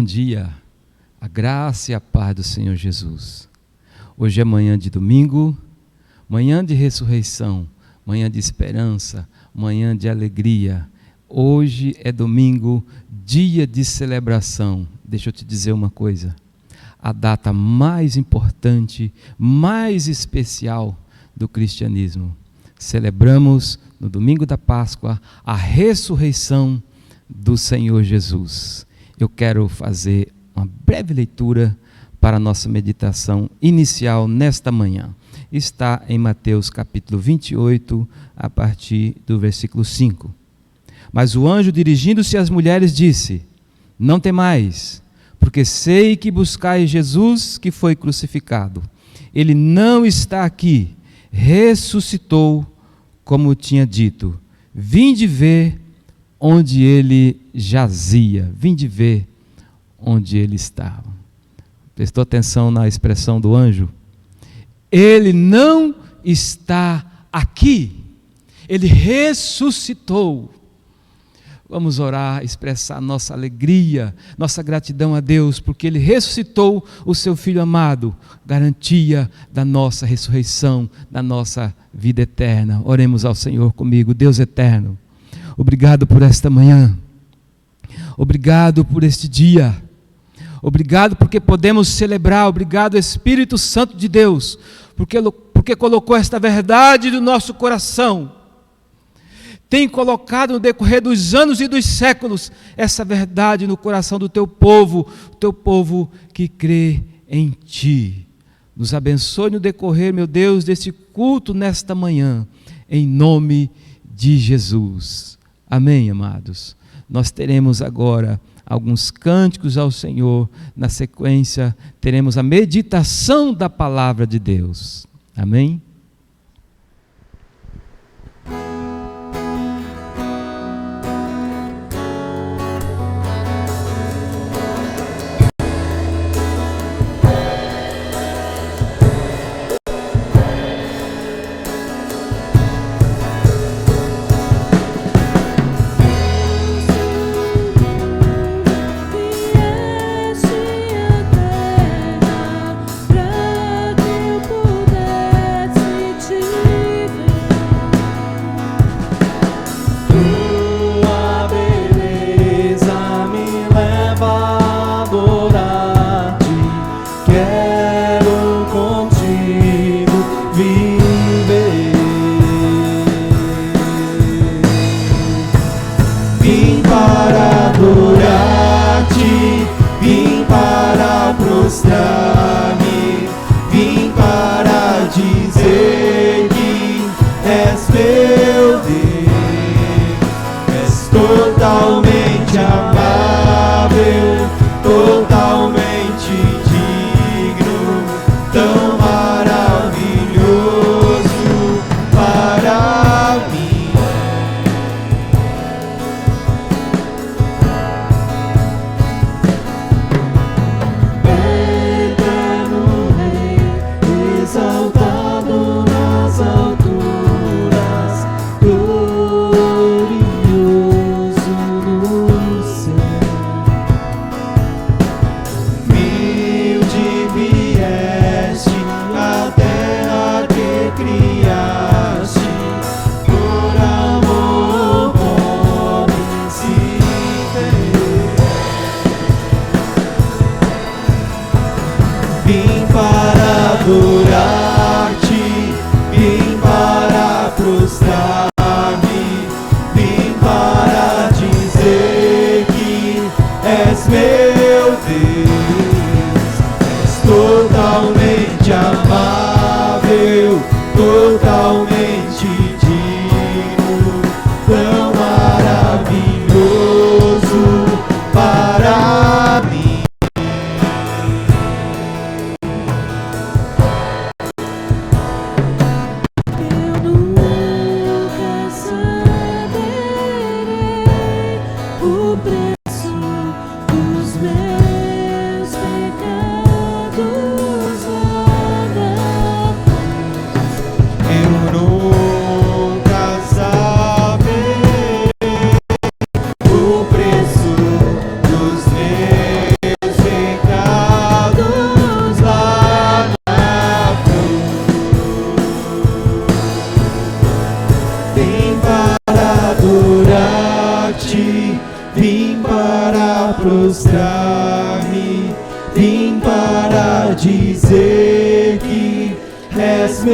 dia, a graça e a paz do Senhor Jesus. Hoje é manhã de domingo, manhã de ressurreição, manhã de esperança, manhã de alegria. Hoje é domingo, dia de celebração. Deixa eu te dizer uma coisa, a data mais importante, mais especial do cristianismo. Celebramos no domingo da Páscoa a ressurreição do Senhor Jesus. Eu quero fazer uma breve leitura para a nossa meditação inicial nesta manhã. Está em Mateus capítulo 28, a partir do versículo 5. Mas o anjo, dirigindo-se às mulheres, disse: não temais, porque sei que buscais Jesus que foi crucificado. Ele não está aqui, ressuscitou, como tinha dito. Vinde ver onde ele jazia, vinde ver onde ele estava. Prestou atenção na expressão do anjo? Ele não está aqui, ele ressuscitou. Vamos orar, expressar nossa alegria, nossa gratidão a Deus, porque ele ressuscitou o seu Filho amado, garantia da nossa ressurreição, da nossa vida eterna. Oremos ao Senhor comigo. Deus eterno, obrigado por esta manhã, obrigado por este dia, obrigado porque podemos celebrar, obrigado Espírito Santo de Deus, porque colocou esta verdade no nosso coração, tem colocado no decorrer dos anos e dos séculos essa verdade no coração do teu povo, o teu povo que crê em Ti. Nos abençoe no decorrer, meu Deus, desse culto nesta manhã, em nome de Jesus. Amém, amados? Nós teremos agora alguns cânticos ao Senhor, na sequência teremos a meditação da palavra de Deus. Amém? Eu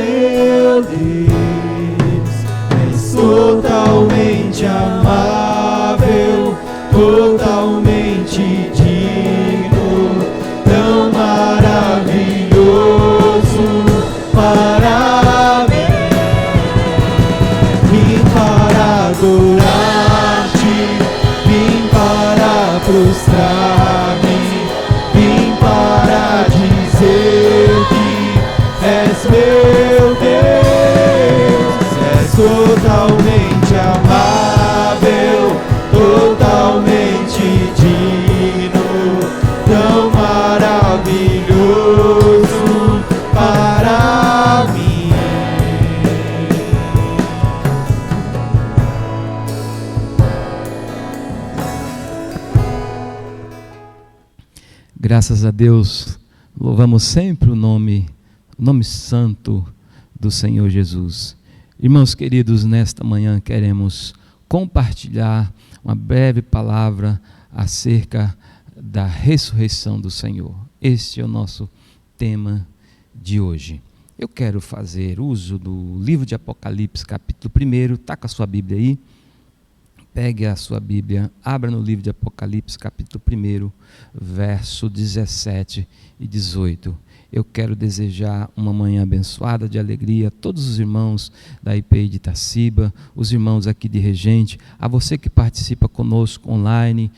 meu Deus, és totalmente amável, totalmente digno, tão maravilhoso para mim. Vim para adorar-te, vim para prostrar-me, vim para dizer que és meu Deus, és totalmente amável, totalmente digno, tão maravilhoso para mim. Graças a Deus, louvamos sempre o nome santo do Senhor Jesus. Irmãos queridos, nesta manhã queremos compartilhar uma breve palavra acerca da ressurreição do Senhor. Este é o nosso tema de hoje. Eu quero fazer uso do livro de Apocalipse, capítulo 1. Está com a sua Bíblia aí? Pegue a sua Bíblia, abra no livro de Apocalipse, capítulo 1, verso 17 e 18. Eu quero desejar uma manhã abençoada, de alegria, a todos os irmãos da IPI de Itaciba, os irmãos aqui de Regente, a você que participa conosco online,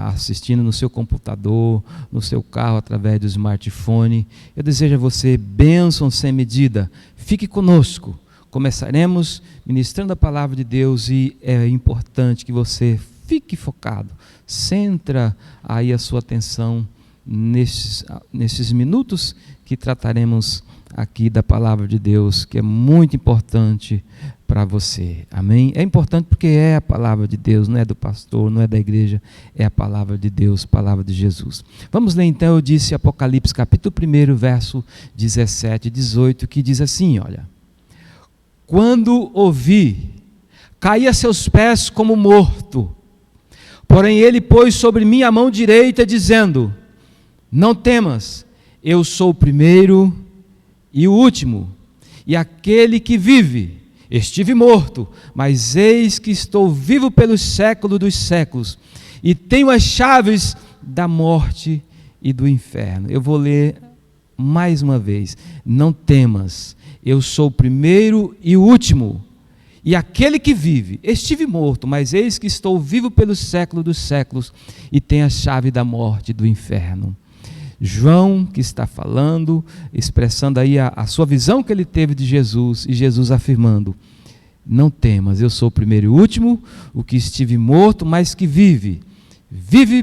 assistindo no seu computador, no seu carro, através do smartphone. Eu desejo a você bênção sem medida. Fique conosco. Começaremos ministrando a palavra de Deus e é importante que você fique focado. Centra aí a sua atenção nesses minutos que trataremos aqui da palavra de Deus, que é muito importante para você. Amém? É importante porque é a palavra de Deus, não é do pastor, não é da igreja, é a palavra de Deus, palavra de Jesus. Vamos ler então, eu disse Apocalipse capítulo 1, verso 17 e 18, que diz assim, olha: quando ouvi, caí a seus pés como morto. Porém ele pôs sobre mim a mão direita, dizendo: não temas, eu sou o primeiro e o último, e aquele que vive. Estive morto, mas eis que estou vivo pelos séculos dos séculos, e tenho as chaves da morte e do inferno. Eu vou ler mais uma vez. Não temas, eu sou o primeiro e o último, e aquele que vive. Estive morto, mas eis que estou vivo pelos séculos dos séculos, e tenho a chave da morte e do inferno. João, que está falando, expressando aí a sua visão que ele teve de Jesus, e Jesus afirmando: não temas, eu sou o primeiro e o último, o que estive morto, mas que vive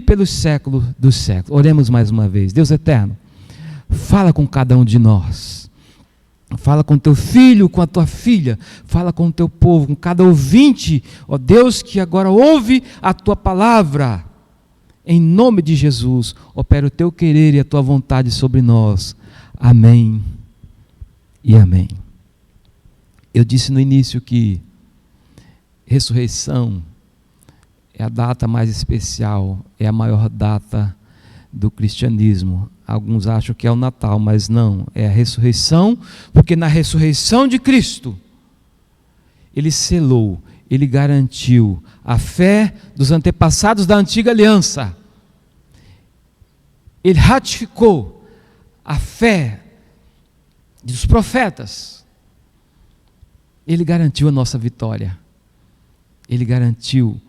pelos séculos dos séculos. Oremos mais uma vez. Deus eterno, fala com cada um de nós. Fala com teu filho, com a tua filha, fala com o teu povo, com cada ouvinte, ó Deus, que agora ouve a tua palavra. Em nome de Jesus, opera o teu querer e a tua vontade sobre nós. Amém e amém. Eu disse no início que ressurreição é a data mais especial, é a maior data do cristianismo. Alguns acham que é o Natal, mas não, é a ressurreição, porque na ressurreição de Cristo, Ele selou, Ele garantiu a fé dos antepassados da antiga aliança. Ele ratificou a fé dos profetas. Ele garantiu a nossa vitória. Ele garantiu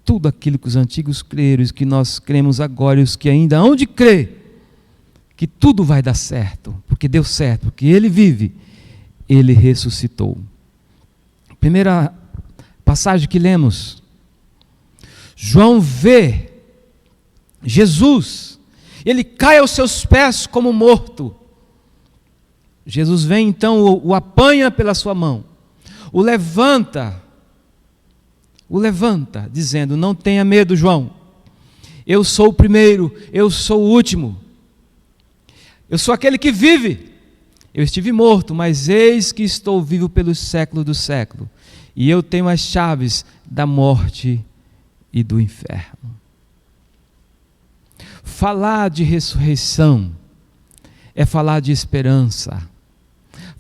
tudo aquilo que os antigos creram, que nós cremos agora e os que ainda hão de crer, que tudo vai dar certo, porque deu certo, porque Ele vive, Ele ressuscitou. Primeira passagem que lemos, João vê Jesus, ele cai aos seus pés como morto. Jesus vem então, o apanha pela sua mão, o levanta, dizendo: não tenha medo, João, eu sou o primeiro, eu sou o último, eu sou aquele que vive. Eu estive morto, mas eis que estou vivo pelos séculos do século, e eu tenho as chaves da morte e do inferno. Falar de ressurreição é falar de esperança.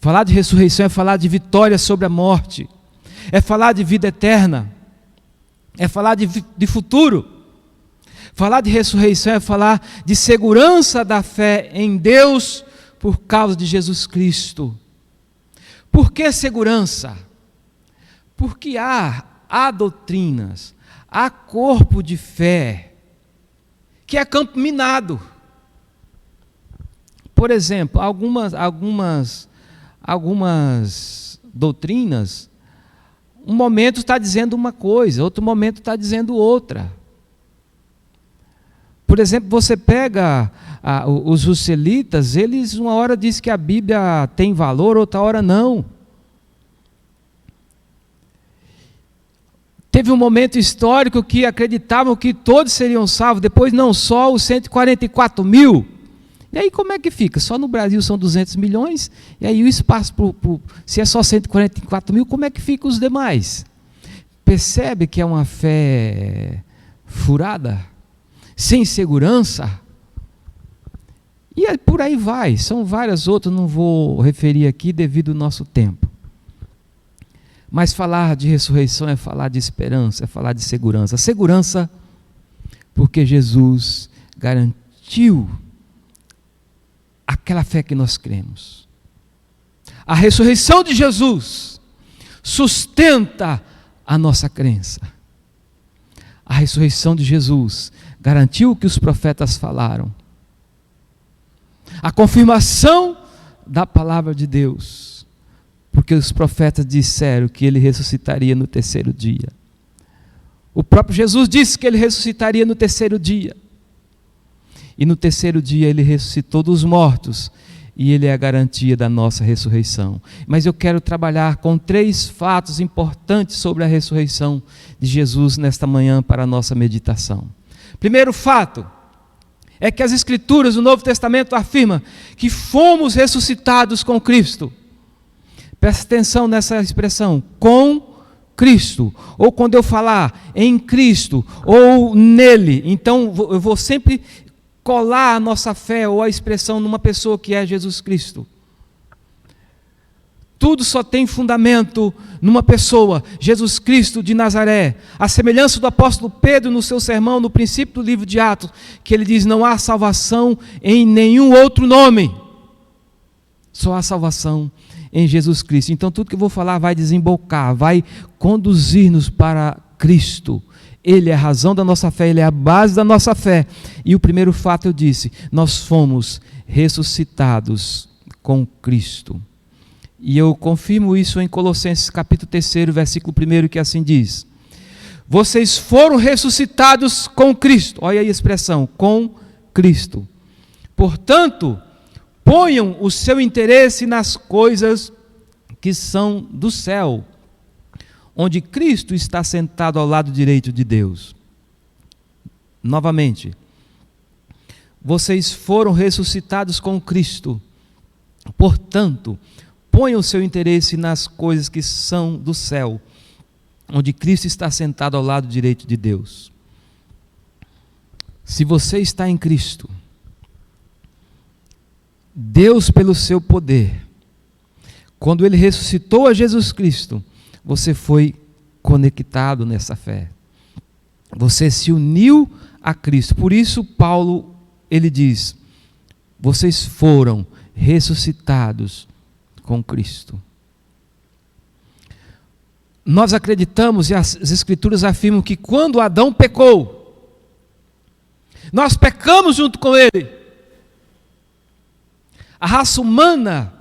Falar de ressurreição é falar de vitória sobre a morte, é falar de vida eterna, é falar de futuro. Falar de ressurreição é falar de segurança da fé em Deus por causa de Jesus Cristo. Por que segurança? Porque há doutrinas, há corpo de fé que é campo minado. Por exemplo, algumas doutrinas, um momento está dizendo uma coisa, outro momento está dizendo outra. Por exemplo, você pega os russelitas, eles uma hora dizem que a Bíblia tem valor, outra hora não. Teve um momento histórico que acreditavam que todos seriam salvos, depois não, só os 144 mil. E aí como é que fica? Só no Brasil são 200 milhões, e aí o espaço, se é só 144 mil, como é que fica os demais? Percebe que é uma fé furada? Sem segurança? E por aí vai, são várias outras, não vou referir aqui devido ao nosso tempo. Mas falar de ressurreição é falar de esperança, é falar de segurança. Segurança porque Jesus garantiu aquela fé que nós cremos. A ressurreição de Jesus sustenta a nossa crença. A ressurreição de Jesus garantiu o que os profetas falaram. A confirmação da palavra de Deus, porque os profetas disseram que ele ressuscitaria no terceiro dia. O próprio Jesus disse que ele ressuscitaria no terceiro dia. E no terceiro dia ele ressuscitou dos mortos, e ele é a garantia da nossa ressurreição. Mas eu quero trabalhar com 3 fatos importantes sobre a ressurreição de Jesus nesta manhã para a nossa meditação. Primeiro fato é que as Escrituras do Novo Testamento afirmam que fomos ressuscitados com Cristo. Presta atenção nessa expressão, com Cristo, ou quando eu falar em Cristo, ou nele, então eu vou sempre colar a nossa fé ou a expressão numa pessoa que é Jesus Cristo. Tudo só tem fundamento numa pessoa, Jesus Cristo de Nazaré. A semelhança do apóstolo Pedro no seu sermão, no princípio do livro de Atos, que ele diz, não há salvação em nenhum outro nome. Só há salvação em Jesus Cristo. Então tudo que eu vou falar vai desembocar, vai conduzir-nos para Cristo. Ele é a razão da nossa fé, ele é a base da nossa fé. E o primeiro fato eu disse, nós fomos ressuscitados com Cristo. E eu confirmo isso em Colossenses capítulo 3, versículo 1, que assim diz: vocês foram ressuscitados com Cristo. Olha aí a expressão, com Cristo. Portanto, ponham o seu interesse nas coisas que são do céu, onde Cristo está sentado ao lado direito de Deus. Novamente, vocês foram ressuscitados com Cristo. Portanto, ponham o seu interesse nas coisas que são do céu, onde Cristo está sentado ao lado direito de Deus. Se você está em Cristo, Deus, pelo seu poder, quando Ele ressuscitou a Jesus Cristo, você foi conectado nessa fé. Você se uniu a Cristo. Por isso Paulo, ele diz, vocês foram ressuscitados com Cristo. Nós acreditamos, e as Escrituras afirmam que quando Adão pecou, nós pecamos junto com ele. A raça humana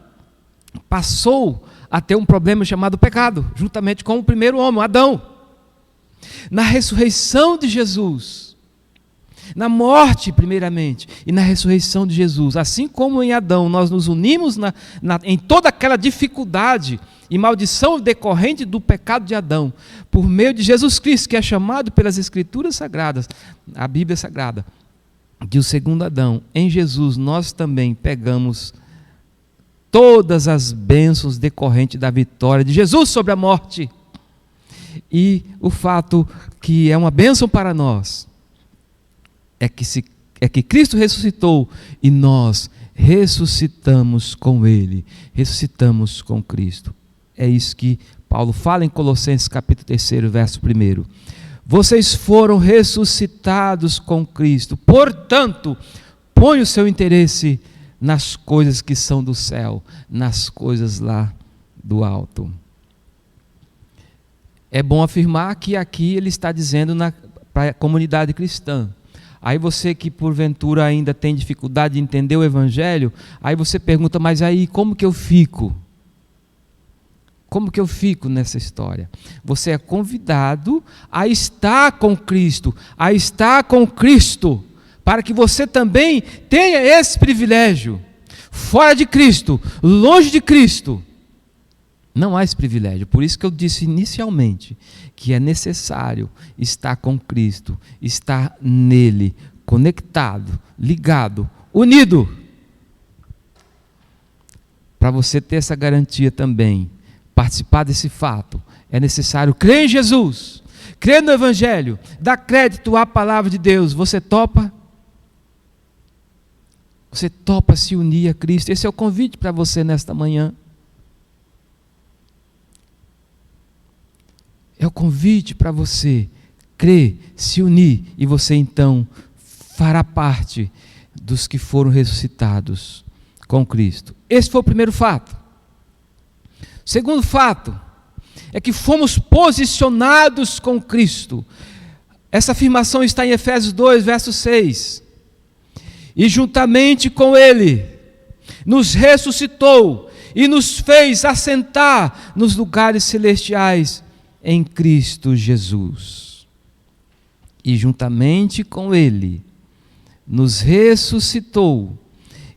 passou a ter um problema chamado pecado, juntamente com o primeiro homem, Adão. Na ressurreição de Jesus, na morte primeiramente, e na ressurreição de Jesus, assim como em Adão nós nos unimos em toda aquela dificuldade e maldição decorrente do pecado de Adão, por meio de Jesus Cristo, que é chamado pelas Escrituras Sagradas, a Bíblia Sagrada, de o segundo Adão. Em Jesus nós também pegamos todas as bênçãos decorrentes da vitória de Jesus sobre a morte. E o fato que é uma bênção para nós é que Cristo ressuscitou e nós ressuscitamos com Ele, ressuscitamos com Cristo. É isso que Paulo fala em Colossenses capítulo 3, verso 1. Vocês foram ressuscitados com Cristo, portanto, põe o seu interesse nas coisas que são do céu, nas coisas lá do alto. É bom afirmar que aqui ele está dizendo para a comunidade cristã. Aí você que porventura ainda tem dificuldade de entender o Evangelho, aí você pergunta, mas aí como que eu fico? Como que eu fico nessa história? Você é convidado a estar com Cristo, para que você também tenha esse privilégio. Fora de Cristo, longe de Cristo, não há esse privilégio. Por isso que eu disse inicialmente que é necessário estar com Cristo, estar nele, conectado, ligado, unido, para você ter essa garantia também. Participar desse fato, é necessário crer em Jesus, crer no Evangelho, dar crédito à palavra de Deus. Você topa? Você topa se unir a Cristo? Esse é o convite para você nesta manhã. É o convite para você crer, se unir, e você então fará parte dos que foram ressuscitados com Cristo. Esse foi o primeiro fato. Segundo fato, é que fomos posicionados com Cristo. Essa afirmação está em Efésios 2, verso 6. E juntamente com Ele, nos ressuscitou e nos fez assentar nos lugares celestiais em Cristo Jesus. E juntamente com Ele, nos ressuscitou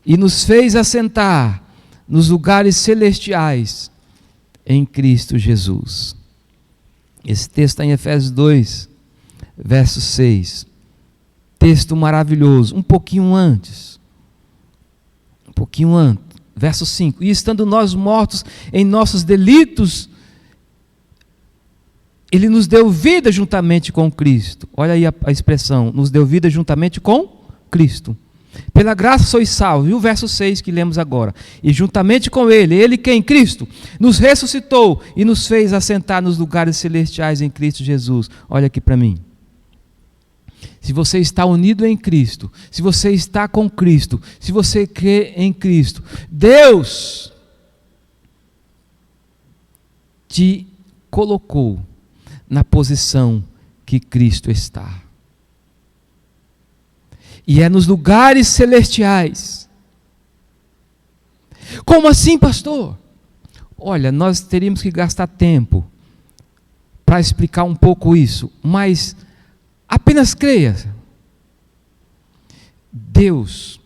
e nos fez assentar nos lugares celestiais em Cristo Jesus. Esse texto está em Efésios 2, verso 6. Texto maravilhoso. Um pouquinho antes, verso 5. E estando nós mortos em nossos delitos, Ele nos deu vida juntamente com Cristo. Olha aí a expressão, nos deu vida juntamente com Cristo. Pela graça sois salvos. E o verso 6 que lemos agora. E juntamente com Ele quem? Cristo, nos ressuscitou e nos fez assentar nos lugares celestiais em Cristo Jesus. Olha aqui para mim. Se você está unido em Cristo, se você está com Cristo, se você crê em Cristo, Deus te colocou na posição que Cristo está. E é nos lugares celestiais. Como assim, pastor? Olha, nós teríamos que gastar tempo para explicar um pouco isso, mas apenas creia. Deus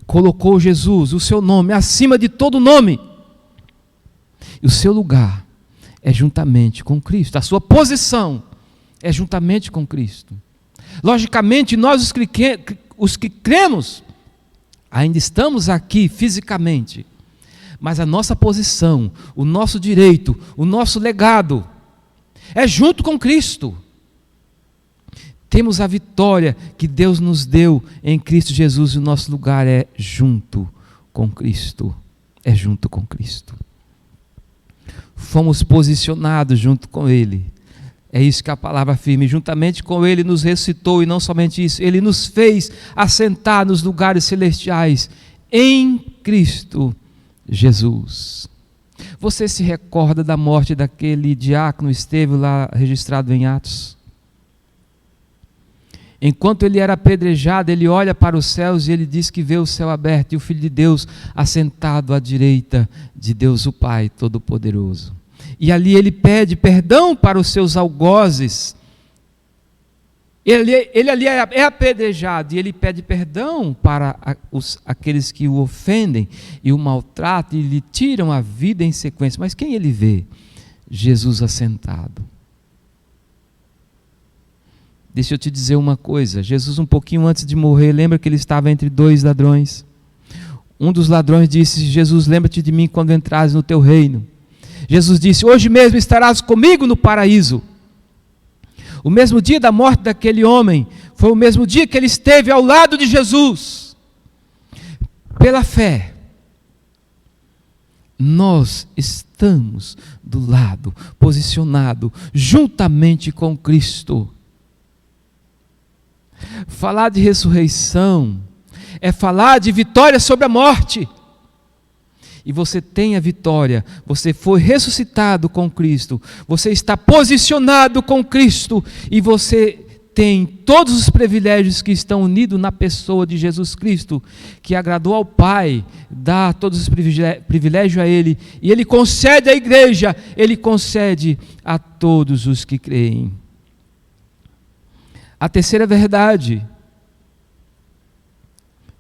colocou Jesus, o seu nome, acima de todo nome. E o seu lugar é juntamente com Cristo. A sua posição é juntamente com Cristo. Logicamente, nós os que cremos, ainda estamos aqui fisicamente, mas a nossa posição, o nosso direito, o nosso legado, é junto com Cristo. Temos a vitória que Deus nos deu em Cristo Jesus, e o nosso lugar é junto com Cristo. É junto com Cristo. Fomos posicionados junto com Ele. É isso que a palavra afirma. E juntamente com Ele nos ressuscitou, e não somente isso, Ele nos fez assentar nos lugares celestiais em Cristo Jesus. Você se recorda da morte daquele diácono Estevão lá registrado em Atos? Enquanto ele era apedrejado, ele olha para os céus e ele diz que vê o céu aberto e o Filho de Deus assentado à direita de Deus o Pai Todo-Poderoso. E ali ele pede perdão para os seus algozes. Ele ali é apedrejado e ele pede perdão para aqueles que o ofendem e o maltratam e lhe tiram a vida em sequência. Mas quem ele vê? Jesus assentado. Deixa eu te dizer uma coisa. Jesus, um pouquinho antes de morrer, lembra que ele estava entre dois ladrões? Um dos ladrões disse: Jesus, lembra-te de mim quando entrares no teu reino. Jesus disse: hoje mesmo estarás comigo no paraíso. O mesmo dia da morte daquele homem foi o mesmo dia que ele esteve ao lado de Jesus. Pela fé, nós estamos do lado, posicionado, juntamente com Cristo. Falar de ressurreição é falar de vitória sobre a morte. E você tem a vitória, você foi ressuscitado com Cristo, você está posicionado com Cristo e você tem todos os privilégios que estão unidos na pessoa de Jesus Cristo, que agradou ao Pai, dá todos os privilégios a Ele, e Ele concede à igreja, Ele concede a todos os que creem. A terceira verdade,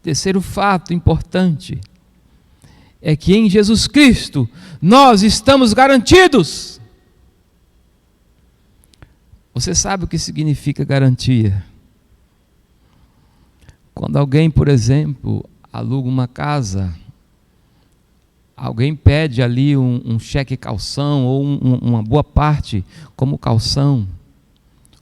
terceiro fato importante, é que em Jesus Cristo nós estamos garantidos. Você sabe o que significa garantia? Quando alguém, por exemplo, aluga uma casa, alguém pede ali um cheque calção ou uma boa parte como calção,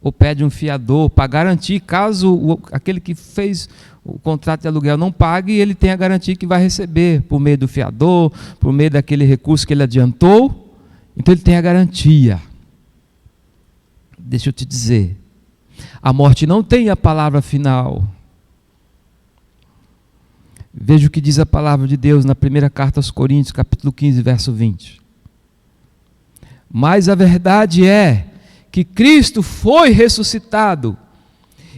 ou pede um fiador para garantir, caso aquele que fez o contrato de aluguel não pague, ele tem a garantia que vai receber por meio do fiador, por meio daquele recurso que ele adiantou, então ele tem a garantia. Deixa eu te dizer, a morte não tem a palavra final. Veja o que diz a palavra de Deus na primeira carta aos Coríntios, capítulo 15, verso 20. Mas a verdade é que Cristo foi ressuscitado,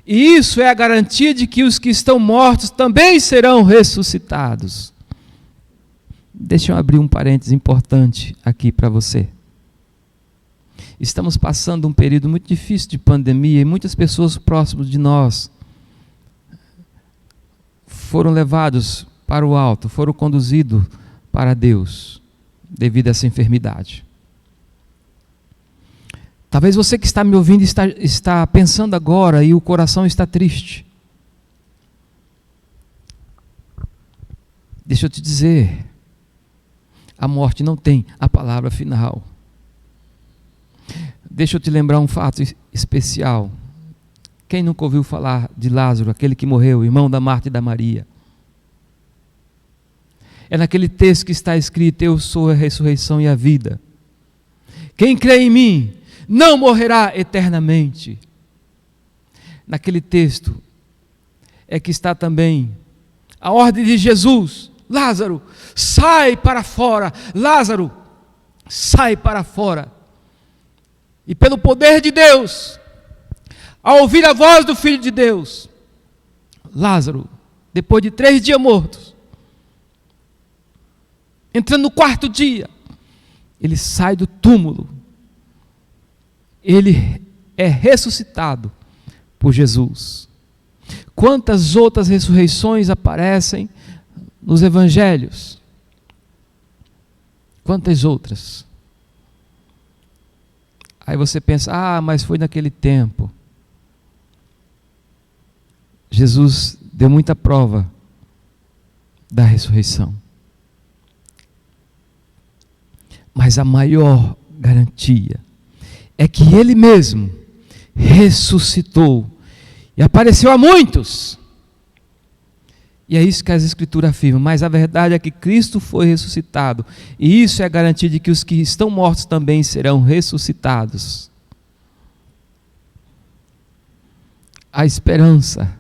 e isso é a garantia de que os que estão mortos também serão ressuscitados. Deixa eu abrir um parênteses importante aqui para você. Estamos passando um período muito difícil de pandemia e muitas pessoas próximas de nós foram levados para o alto, foram conduzidos para Deus devido a essa enfermidade. Talvez você que está me ouvindo está pensando agora e o coração está triste. Deixa eu te dizer, a morte não tem a palavra final. Deixa eu te lembrar um fato especial. Quem nunca ouviu falar de Lázaro, aquele que morreu, irmão da Marta e da Maria? É naquele texto que está escrito: eu sou a ressurreição e a vida. Quem crê em mim não morrerá eternamente. Naquele texto é que está também a ordem de Jesus: Lázaro, sai para fora. Lázaro, sai para fora. E pelo poder de Deus, ao ouvir a voz do Filho de Deus, Lázaro, depois de 3 dias mortos, entrando no 4º dia, ele sai do túmulo. Ele é ressuscitado por Jesus. Quantas outras ressurreições aparecem nos evangelhos? Quantas outras? Aí você pensa, mas foi naquele tempo. Jesus deu muita prova da ressurreição. Mas a maior garantia é que Ele mesmo ressuscitou e apareceu a muitos. E é isso que as Escrituras afirmam. Mas a verdade é que Cristo foi ressuscitado. E isso é a garantia de que os que estão mortos também serão ressuscitados. A esperança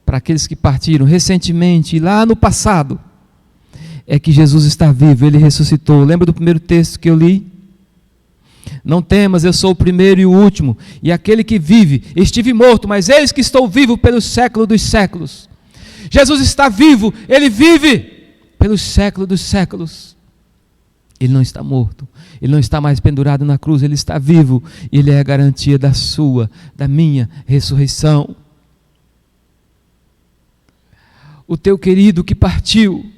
para aqueles que partiram recentemente e lá no passado é que Jesus está vivo, Ele ressuscitou. Lembra do primeiro texto que eu li? Não temas, eu sou o primeiro e o último, e aquele que vive. Estive morto, mas eis que estou vivo pelos séculos dos séculos. Jesus está vivo, Ele vive pelos séculos dos séculos. Ele não está morto, Ele não está mais pendurado na cruz, Ele está vivo, e Ele é a garantia da sua, da minha ressurreição. O teu querido que partiu,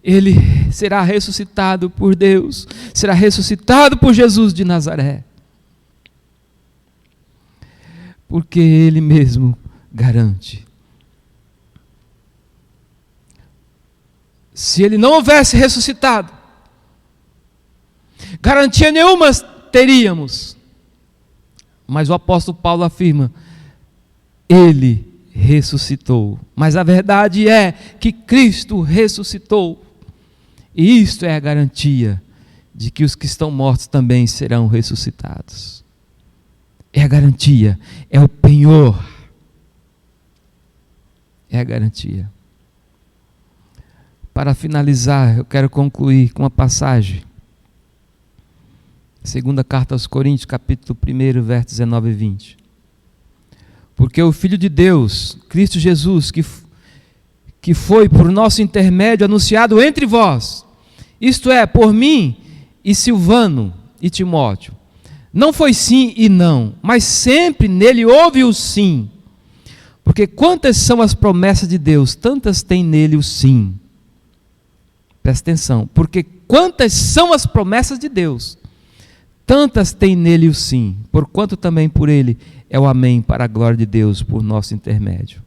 ele será ressuscitado por Deus, será ressuscitado por Jesus de Nazaré, porque Ele mesmo garante. Se Ele não houvesse ressuscitado, garantia nenhuma teríamos, mas o apóstolo Paulo afirma: Ele ressuscitou. Mas a verdade é que Cristo ressuscitou. E isto é a garantia de que os que estão mortos também serão ressuscitados. É a garantia, é o penhor. É a garantia. Para finalizar, eu quero concluir com uma passagem. Segunda carta aos Coríntios, capítulo 1, versos 19 e 20. Porque o Filho de Deus, Cristo Jesus, que foi por nosso intermédio anunciado entre vós, isto é, por mim e Silvano e Timóteo, não foi sim e não, mas sempre nele houve o sim. Porque quantas são as promessas de Deus, tantas tem nele o sim. Presta atenção, porque quantas são as promessas de Deus, tantas tem nele o sim, porquanto também por ele é o amém para a glória de Deus por nosso intermédio.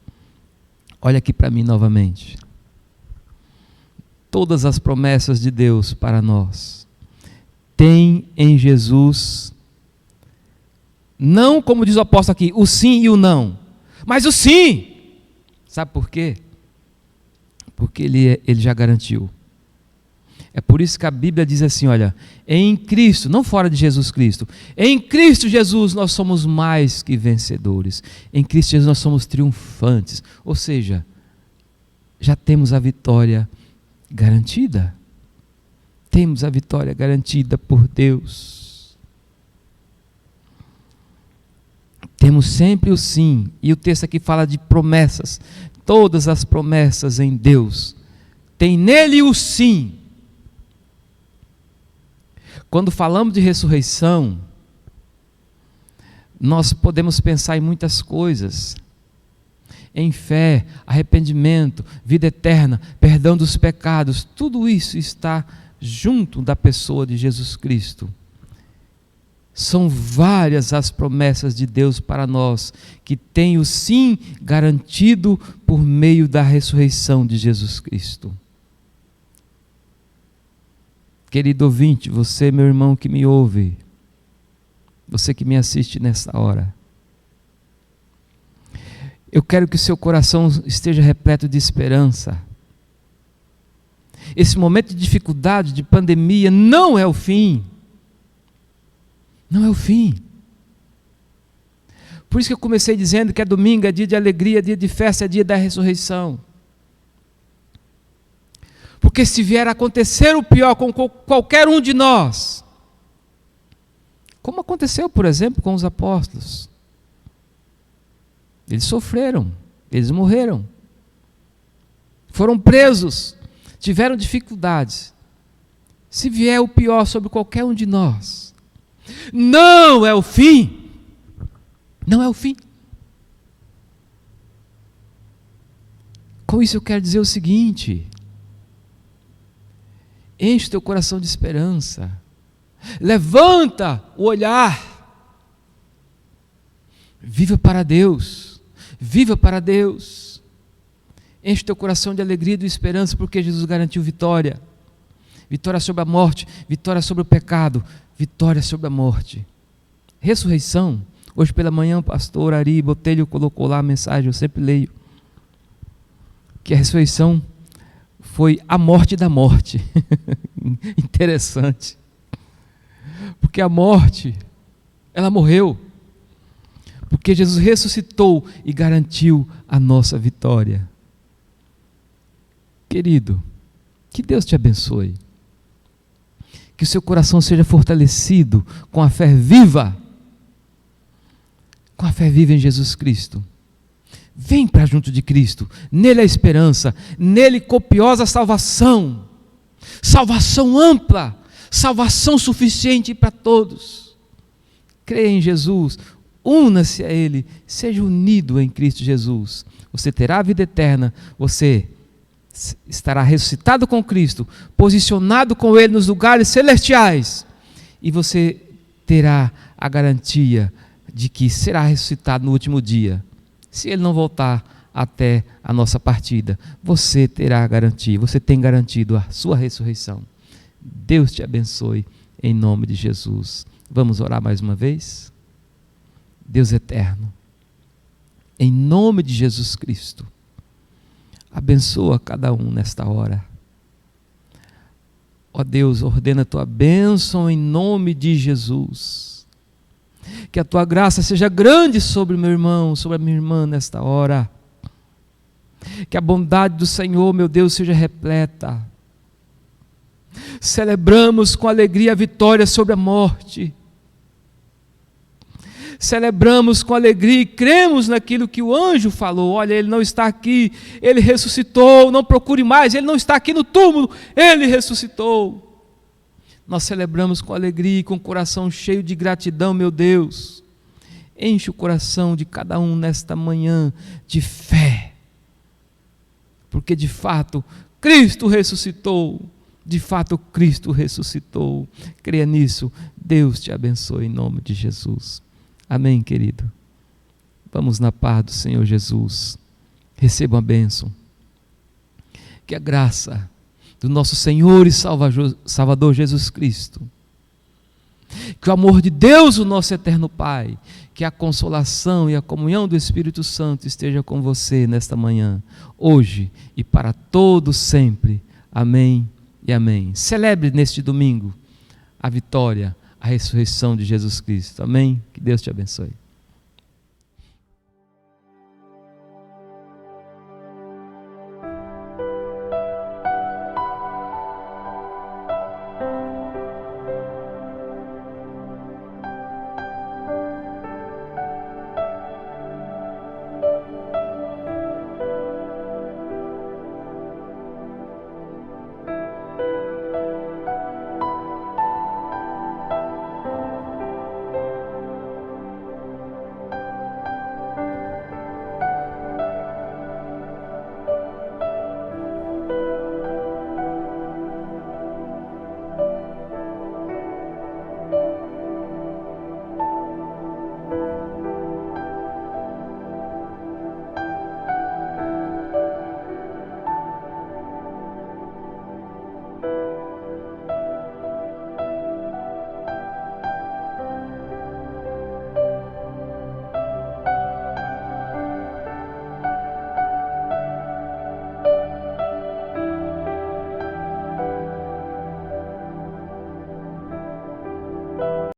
Olha aqui para mim novamente. Todas as promessas de Deus para nós tem em Jesus, não como diz o apóstolo aqui, o sim e o não, mas o sim. Sabe por quê? Porque ele já garantiu. É por isso que a Bíblia diz assim, olha, em Cristo, não fora de Jesus Cristo, em Cristo Jesus nós somos mais que vencedores, em Cristo Jesus nós somos triunfantes, ou seja, já temos a vitória garantida, temos a vitória garantida por Deus, temos sempre o sim, e o texto aqui fala de promessas, todas as promessas em Deus, tem nele o sim. Quando falamos de ressurreição, nós podemos pensar em muitas coisas, em fé, arrependimento, vida eterna, perdão dos pecados, tudo isso está junto da pessoa de Jesus Cristo. São várias as promessas de Deus para nós, que tem o sim garantido por meio da ressurreição de Jesus Cristo. Querido ouvinte, você, meu irmão que me ouve, você que me assiste nessa hora, eu quero que o seu coração esteja repleto de esperança. Esse momento de dificuldade, de pandemia, não é o fim. Não é o fim. Por isso que eu comecei dizendo que é domingo, é dia de alegria, dia de festa, é dia da ressurreição. Porque se vier a acontecer o pior com qualquer um de nós, como aconteceu, por exemplo, com os apóstolos, eles sofreram, eles morreram, foram presos, tiveram dificuldades. Se vier o pior sobre qualquer um de nós, não é o fim, não é o fim. Com isso eu quero dizer o seguinte: enche teu coração de esperança, levanta o olhar, viva para Deus, viva para Deus, enche teu coração de alegria e de esperança, porque Jesus garantiu vitória, vitória sobre a morte, vitória sobre o pecado, vitória sobre a morte, ressurreição. Hoje pela manhã o pastor Ari Botelho colocou lá a mensagem, eu sempre leio, que a ressurreição foi a morte da morte. Interessante. Porque a morte, ela morreu. Porque Jesus ressuscitou e garantiu a nossa vitória. Querido, que Deus te abençoe. Que o seu coração seja fortalecido com a fé viva. Com a fé viva em Jesus Cristo. Vem para junto de Cristo, nele a esperança, nele copiosa salvação, salvação ampla, salvação suficiente para todos. Creia em Jesus, una-se a Ele, seja unido em Cristo Jesus. Você terá a vida eterna, você estará ressuscitado com Cristo, posicionado com Ele nos lugares celestiais, e você terá a garantia de que será ressuscitado no último dia. Se Ele não voltar até a nossa partida, você terá garantia, você tem garantido a sua ressurreição. Deus te abençoe em nome de Jesus. Vamos orar mais uma vez? Deus eterno, em nome de Jesus Cristo, abençoa cada um nesta hora. Ó Deus, ordena a tua bênção em nome de Jesus. Que a tua graça seja grande sobre o meu irmão, sobre a minha irmã nesta hora. Que a bondade do Senhor, meu Deus, seja repleta. Celebramos com alegria a vitória sobre a morte. Celebramos com alegria e cremos naquilo que o anjo falou. Olha, ele não está aqui, ele ressuscitou, não procure mais, ele não está aqui no túmulo, ele ressuscitou. Nós celebramos com alegria e com o coração cheio de gratidão, meu Deus. Enche o coração de cada um nesta manhã de fé, porque de fato Cristo ressuscitou. De fato Cristo ressuscitou. Creia nisso. Deus te abençoe em nome de Jesus. Amém, querido? Vamos na paz do Senhor Jesus. Receba a bênção. Que a graça do nosso Senhor e Salvador Jesus Cristo, que o amor de Deus, o nosso eterno Pai, que a consolação e a comunhão do Espírito Santo esteja com você nesta manhã, hoje e para todo sempre. Amém e amém. Celebre neste domingo a vitória, a ressurreição de Jesus Cristo. Amém? Que Deus te abençoe.